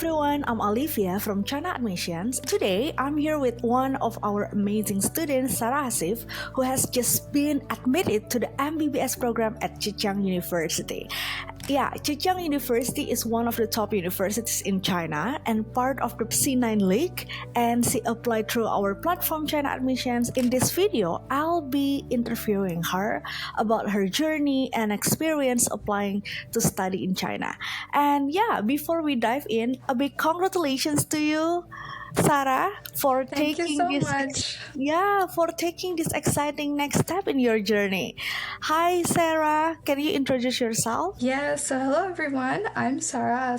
everyone, I'm Alifia from China Admissions. Today, I'm here with one of our amazing students, Sara, who has just been admitted to the MBBS program at Zhejiang University. Yeah, Zhejiang University is one of the top universities in China and part of the C9 League, and she applied through our platform China Admissions. In this video, I'll be interviewing her about her journey and experience applying to study in China. And yeah, before we dive in, a big congratulations to you, Sara, for Thank you so much. for taking this exciting next step in your journey. Hi, Sara. Can you introduce yourself? Yes, so hello everyone. I'm Sara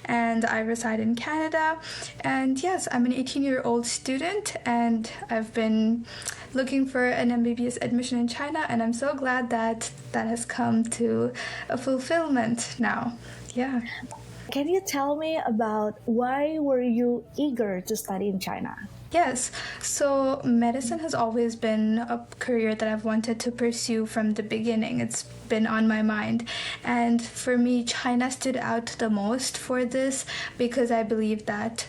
and I reside in Canada. And yes, I'm an 18-year-old student and I've been looking for an MBBS admission in China, and I'm so glad that that has come to a fulfillment now. Yeah. Can you tell me about why were you eager to study in China? Yes, so medicine has always been a career that I've wanted to pursue from the beginning. It's been on my mind. And for me, China stood out the most for this because I believe that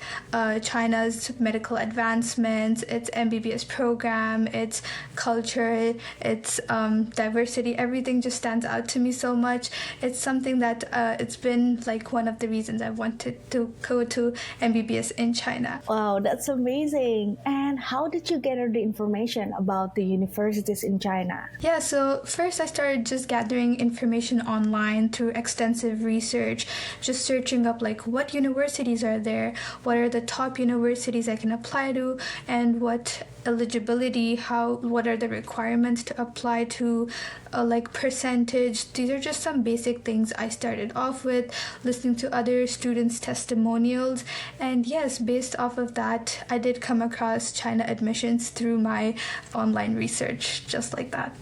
China's medical advancements, its MBBS program, its culture, its diversity, everything just stands out to me so much. It's something that it's been like one of the reasons I wanted to go to MBBS in China. Wow, that's amazing. And how did you gather the information about the universities in China? Yeah, so first I started just gathering information online through extensive research, just searching up like what universities are there, what are the top universities I can apply to, and what eligibility, what are the requirements to apply to, like percentage. These are just some basic things I started off with, listening to other students' testimonials, and yes, based off of that, I did come across China admissions through my online research, just like that.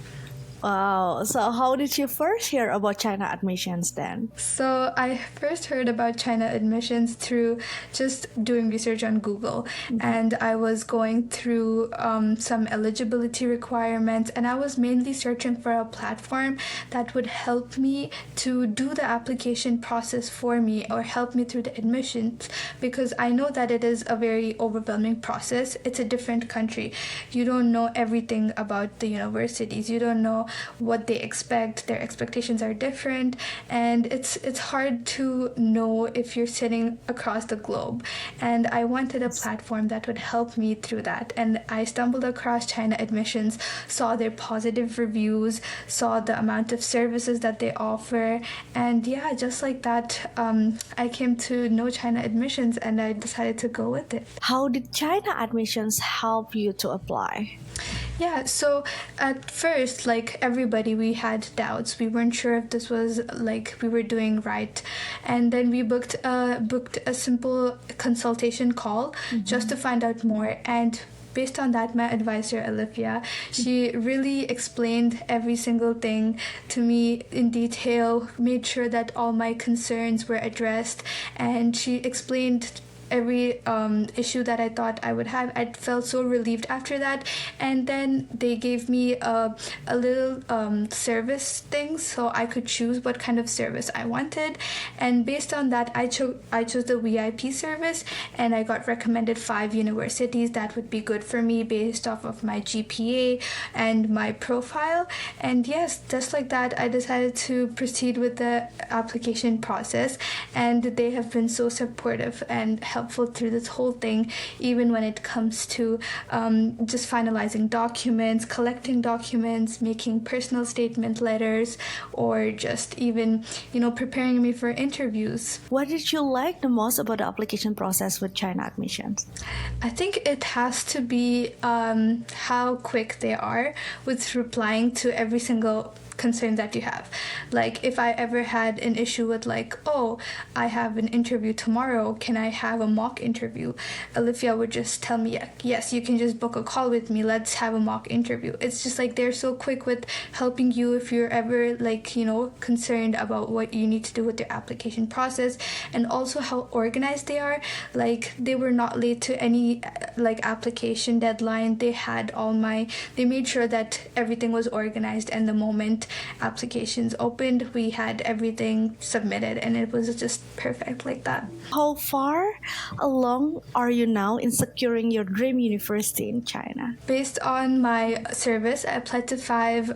Wow, so how did you first hear about China admissions then? So I first heard about China admissions through just doing research on Google, and I was going through some eligibility requirements, and I was mainly searching for a platform that would help me to do the application process for me or help me through the admissions, because I know that it is a very overwhelming process. It's a different country. You don't know everything about the universities. You don't know what they expect. Their expectations are different, and it's hard to know if you're sitting across the globe. And I wanted a platform that would help me through that, and I stumbled across China admissions, saw their positive reviews, saw the amount of services that they offer, and yeah, just like that, I came to know China admissions and I decided to go with it. How did China admissions help you to apply? Yeah, so at first, like everybody, we had doubts. We weren't sure if this was like we were doing right, and then we booked a simple consultation call just to find out more. And based on that, my advisor, Alifia, she really explained every single thing to me in detail, made sure that all my concerns were addressed, and she explained every issue that I thought I would have. I felt so relieved after that, and then they gave me a little service thing so I could choose what kind of service I wanted, and based on that I chose the VIP service, and I got recommended 5 universities that would be good for me based off of my GPA and my profile. And yes, just like that, I decided to proceed with the application process, and they have been so supportive and helpful through this whole thing, even when it comes to just finalizing documents, collecting documents, making personal statement letters, or just even, preparing me for interviews. What did you like the most about the application process with China admissions? I think it has to be how quick they are with replying to every single concern that you have. Like if I ever had an issue with like, oh, I have an interview tomorrow, can I have a mock interview? Alifia would just tell me, yes, you can just book a call with me, let's have a mock interview. It's just like they're so quick with helping you if you're ever like, concerned about what you need to do with your application process, and also how organized they are. Like they were not late to any like application deadline. They made sure that everything was organized, and the moment first applications opened, we had everything submitted, and it was just perfect like that. How far along are you now in securing your dream university in China? Based on my service, I applied to five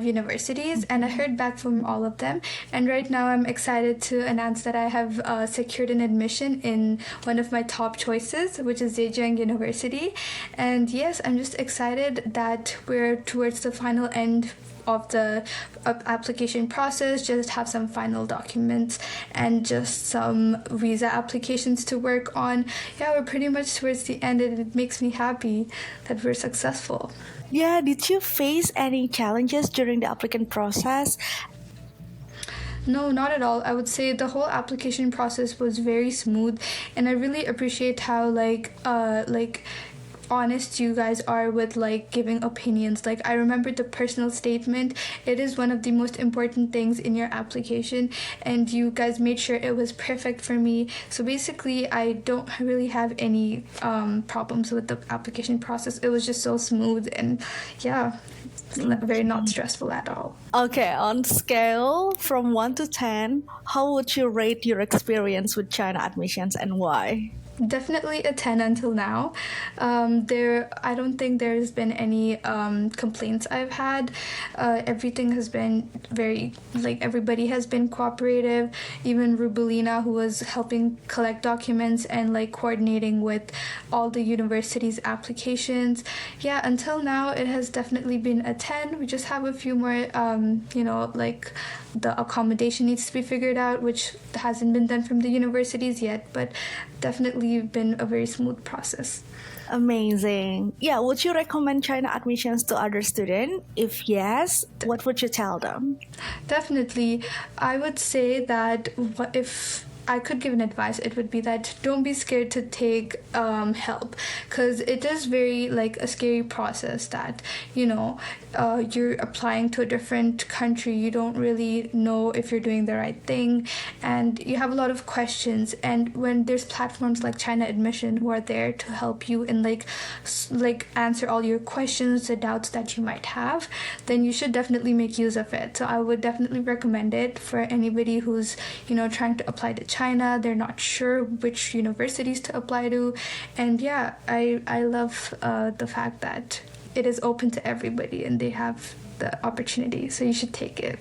universities, and I heard back from all of them. And right now, I'm excited to announce that I have secured an admission in one of my top choices, which is Zhejiang University. And yes, I'm just excited that we're towards the final end of the application process, just have some final documents and just some visa applications to work on. Yeah, we're pretty much towards the end, and it makes me happy that we're successful. Yeah, did you face any challenges during the applicant process? No, not at all. I would say the whole application process was very smooth, and I really appreciate how like honest you guys are with like giving opinions. Like, I remember the personal statement. It is one of the most important things in your application, and you guys made sure it was perfect for me. So basically, I don't really have any problems with the application process. It was just so smooth, and yeah, very not stressful at all. Okay, on scale from 1 to 10, how would you rate your experience with China admissions and why? Definitely a 10 until now. I don't think there's been any complaints I've had. Everything has been very, like, everybody has been cooperative. Even Rubelina, who was helping collect documents and like coordinating with all the university's applications. Yeah, until now it has definitely been a 10. We just have a few more, like the accommodation needs to be figured out, which hasn't been done from the universities yet, but definitely been a very smooth process. Amazing. Yeah, would you recommend China admissions to other students? If yes, what would you tell them? Definitely. I would say that if I could give an advice, it would be that don't be scared to take help, because it is very like a scary process that, you're applying to a different country. You don't really know if you're doing the right thing, and you have a lot of questions. And when there's platforms like China Admission who are there to help you and like answer all your questions, the doubts that you might have, then you should definitely make use of it. So I would definitely recommend it for anybody who's trying to apply to China. They're not sure which universities to apply to, and yeah, I love the fact that it is open to everybody and they have the opportunity, so you should take it.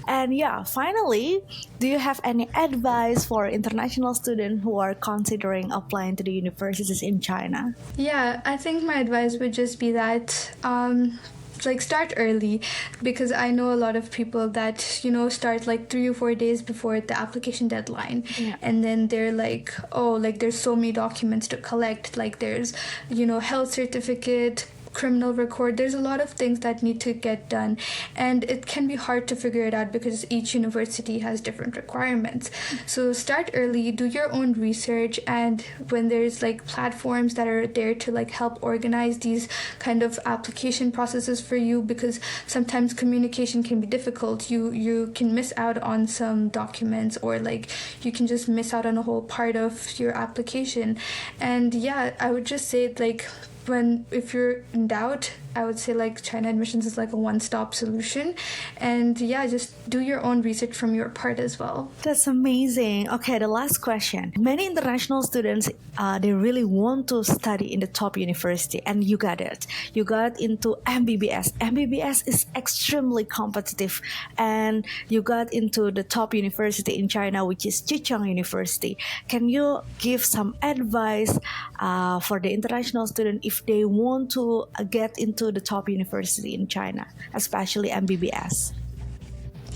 And yeah, finally, do you have any advice for international students who are considering applying to the universities in China? Yeah, I think my advice would just be that start early, because I know a lot of people that start like 3 or 4 days before the application deadline. Yeah. And then they're like, oh, like there's so many documents to collect, like there's health certificate, criminal record. There's a lot of things that need to get done, and it can be hard to figure it out because each university has different requirements. So start early, do your own research, and when there's like platforms that are there to like help organize these kind of application processes for you, because sometimes communication can be difficult. You can miss out on some documents, or like you can just miss out on a whole part of your application. And yeah, I would just say like, if you're in doubt, I would say like China Admissions is like a one-stop solution. And yeah, just do your own research from your part as well. That's amazing. Okay, the last question. Many international students, they really want to study in the top university, and you got it. You got into MBBS. MBBS is extremely competitive, and you got into the top university in China, which is Zhejiang University. Can you give some advice for the international student if they want to get into the top university in China, especially MBBS?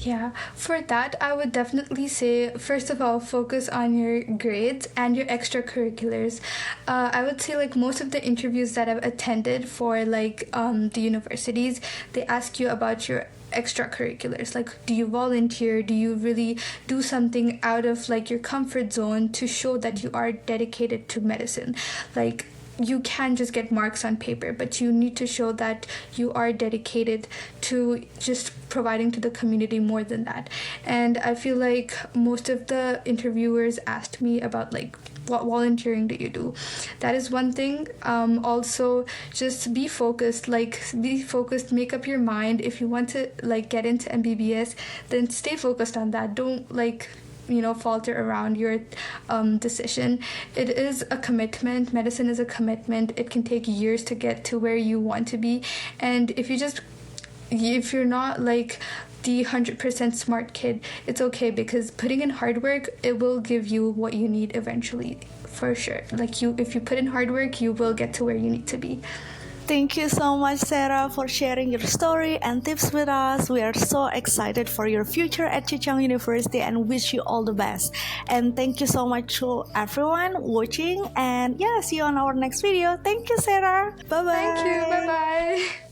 Yeah, for that, I would definitely say, first of all, focus on your grades and your extracurriculars. I would say like most of the interviews that I've attended for like the universities, they ask you about your extracurriculars. Like, do you volunteer? Do you really do something out of like your comfort zone to show that you are dedicated to medicine? Like, you can just get marks on paper, but you need to show that you are dedicated to just providing to the community more than that. And I feel like most of the interviewers asked me about like, what volunteering do you do? That is one thing. Also, just be focused, make up your mind. If you want to like get into MBBS, then stay focused on that. Don't like falter around your decision. It is a commitment. Medicine is a commitment. It can take years to get to where you want to be. And if you're not like the 100% smart kid, it's okay, because putting in hard work, it will give you what you need eventually, for sure. Like if you put in hard work, you will get to where you need to be. Thank you so much, Sarah, for sharing your story and tips with us. We are so excited for your future at Zhejiang University and wish you all the best. And thank you so much to everyone watching. And yeah, see you on our next video. Thank you, Sarah. Bye-bye. Thank you. Bye-bye.